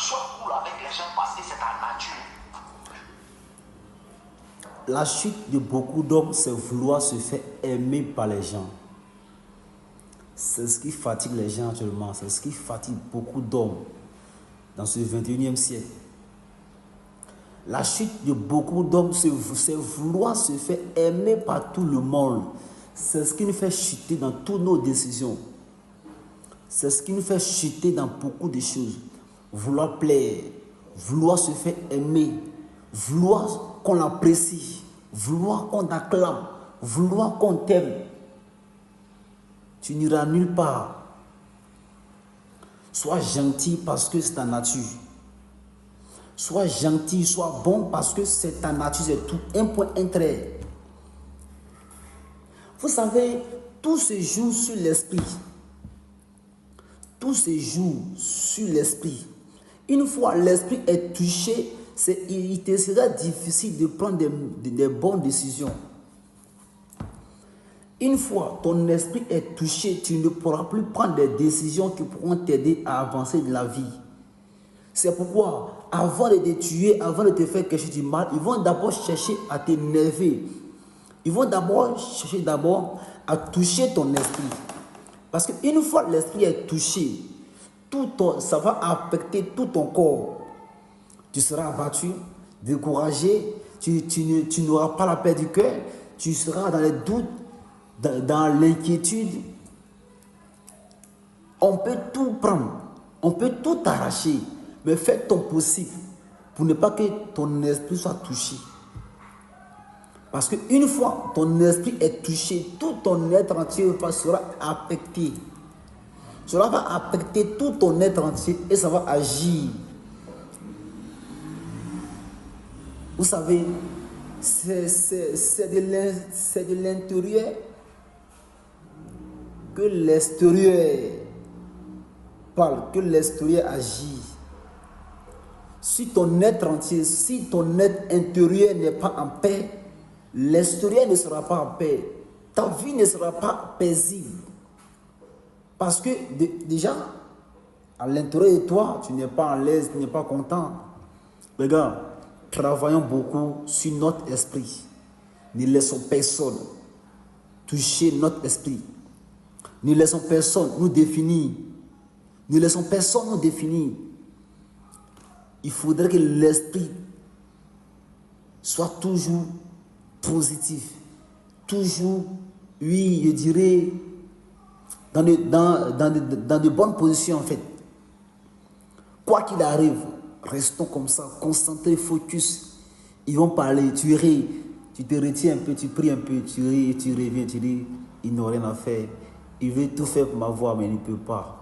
sois cool avec les gens parce que c'est ta nature. La chute de beaucoup d'hommes, c'est vouloir se faire aimer par les gens. C'est ce qui fatigue les gens actuellement. C'est ce qui fatigue beaucoup d'hommes dans ce 21e siècle. La chute de beaucoup d'hommes, c'est vouloir se faire aimer par tout le monde. C'est ce qui nous fait chuter dans toutes nos décisions. C'est ce qui nous fait chuter dans beaucoup de choses. Vouloir plaire, vouloir se faire aimer, vouloir qu'on l'apprécie, vouloir qu'on t'acclame, vouloir qu'on t'aime. Tu n'iras nulle part. Sois gentil parce que c'est ta nature. Sois gentil, sois bon parce que c'est ta nature, c'est tout. Un point, un trait. Vous savez, tout se joue sur l'esprit. Tout se joue sur l'esprit. Une fois l'esprit est touché, il te sera difficile de prendre des bonnes décisions. Une fois ton esprit est touché, tu ne pourras plus prendre des décisions qui pourront t'aider à avancer de la vie. C'est pourquoi, avant de te tuer, avant de te faire quelque chose de mal, ils vont d'abord chercher à t'énerver. Ils vont d'abord chercher à toucher ton esprit. Parce qu'une fois l'esprit est touché, ça va affecter tout ton corps. Tu seras abattu, découragé, tu n'auras pas la paix du cœur, tu seras dans les doutes, dans l'inquiétude. On peut tout prendre, on peut tout arracher, mais fais ton possible pour ne pas que ton esprit soit touché. Parce qu'une fois ton esprit est touché, tout ton être entier sera affecté. Cela va affecter tout ton être entier et ça va agir. Vous savez, c'est de l'intérieur que l'extérieur parle, que l'extérieur agit. Si ton être entier, si ton être intérieur n'est pas en paix, l'extérieur ne sera pas en paix. Ta vie ne sera pas paisible. Parce que déjà, à l'intérieur de toi, tu n'es pas à l'aise, tu n'es pas content. Regarde, travaillons beaucoup sur notre esprit. Ne laissons personne toucher notre esprit. Ne laissons personne nous définir. Ne laissons personne nous définir. Il faudrait que l'esprit soit toujours positif. Toujours, oui, je dirais, dans de bonnes positions en fait. Quoi qu'il arrive, restons comme ça, concentrés, focus. Ils vont parler, tu ris, tu te retiens un peu, tu pries un peu, tu ris, tu reviens, tu dis, ils n'ont rien à faire. Ils veulent tout faire pour m'avoir, mais ils ne peuvent pas.